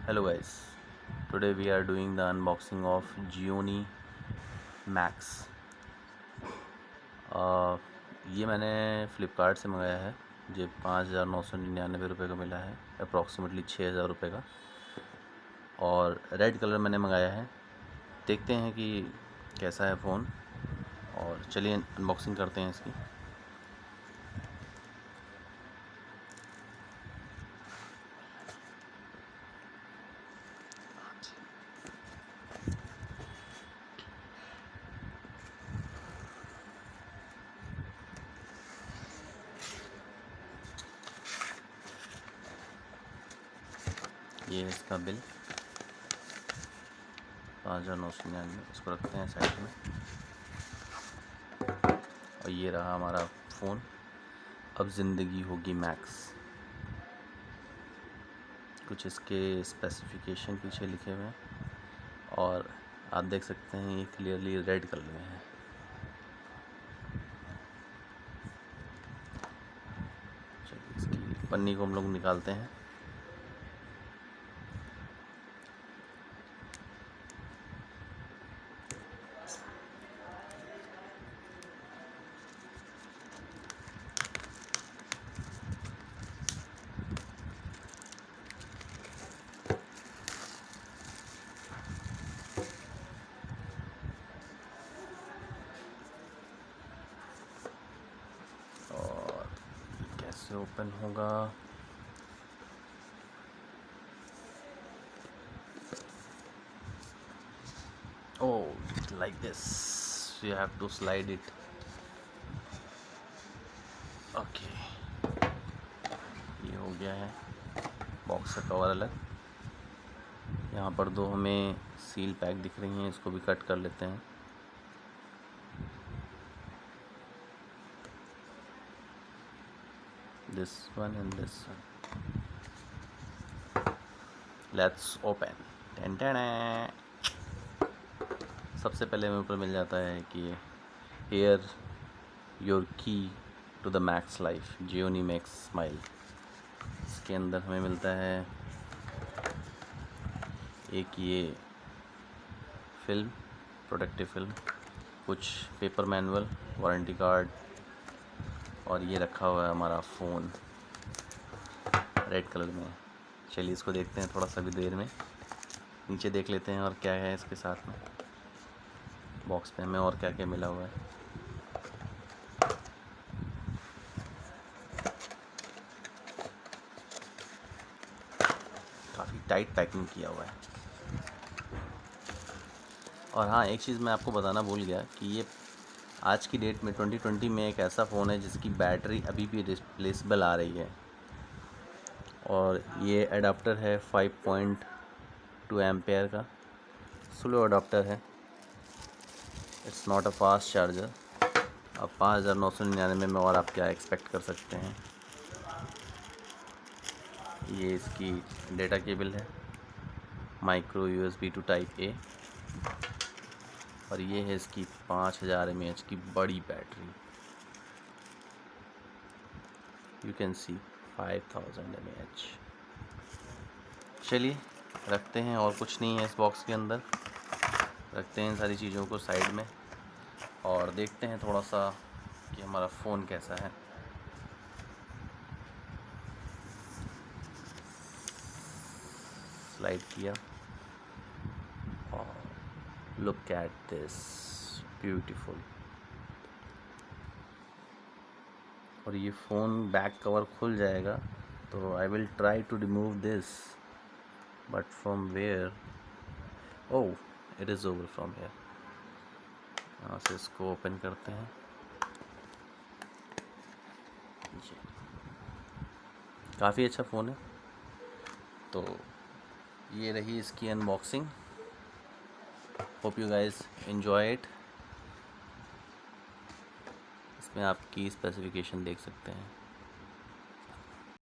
Hello guys, today we are doing the unboxing of Gionee Max। ये मैंने Flipkart से मंगाया है। ये 5,999 रुपये का मिला है, अप्रॉक्सीमेटली 6,000 रुपये का। और रेड कलर मैंने मंगाया है। देखते हैं कि कैसा है फ़ोन, और चलिए अनबॉक्सिंग करते हैं इसकी। ये है इसका बिल, 5,999। इसको रखते हैं साइड में। और ये रहा हमारा फ़ोन। अब ज़िंदगी होगी मैक्स। कुछ इसके स्पेसिफिकेशन पीछे लिखे हुए हैं और आप देख सकते हैं ये क्लियरली रेड कलर में है। चलिए इसकी पन्नी को हम लोग निकालते हैं। कैसे ओपन होगा? Oh, like this. You have to slide it. Okay. ये हो गया है बॉक्स का कवर अलग। यहाँ पर दो हमें सील पैक दिख रही हैं, इसको भी कट कर लेते हैं। This one and this one. Let's open. सबसे पहले हमें ऊपर मिल जाता है कि Here your key to the max life, Gionee Max Smile। इसके अंदर हमें मिलता है एक ये फिल्म, प्रोटेक्टिव फिल्म, कुछ पेपर मैनुअल, वारंटी कार्ड, और ये रखा हुआ है हमारा फ़ोन रेड कलर में। चलिए इसको देखते हैं थोड़ा सा भी देर में। नीचे देख लेते हैं और क्या है इसके साथ में। बॉक्स पे हमें और क्या क्या मिला हुआ है। काफ़ी टाइट पैकिंग किया हुआ है। और हाँ, एक चीज़ मैं आपको बताना भूल गया कि ये आज की डेट में 2020 में एक ऐसा फ़ोन है जिसकी बैटरी अभी भी रिप्लेसेबल आ रही है। और ये अडाप्टर है 5.2 एम्पेयर का, स्लो अडाप्टर है। It's not a fast charger. अब 5,999 में और आप क्या एक्सपेक्ट कर सकते हैं। ये इसकी डेटा केबल है, micro USB to type A। और ये है इसकी 5,000 mAh की बड़ी battery. You can see 5,000 mAh। चलिए रखते हैं, और कुछ नहीं है इस बॉक्स के अंदर। रखते हैं सारी चीज़ों को साइड में और देखते हैं थोड़ा सा कि हमारा फ़ोन कैसा है। स्लाइड किया और लुक एट दिस ब्यूटीफुल। और ये फ़ोन बैक कवर खुल जाएगा, तो I will try to remove this, but from where? Oh, it is over from here. यहाँ से इसको ओपन करते हैं। काफ़ी अच्छा फ़ोन है। तो ये रही इसकी unboxing. Hope you guys enjoy it. इसमें आपकी स्पेसिफिकेशन देख सकते हैं।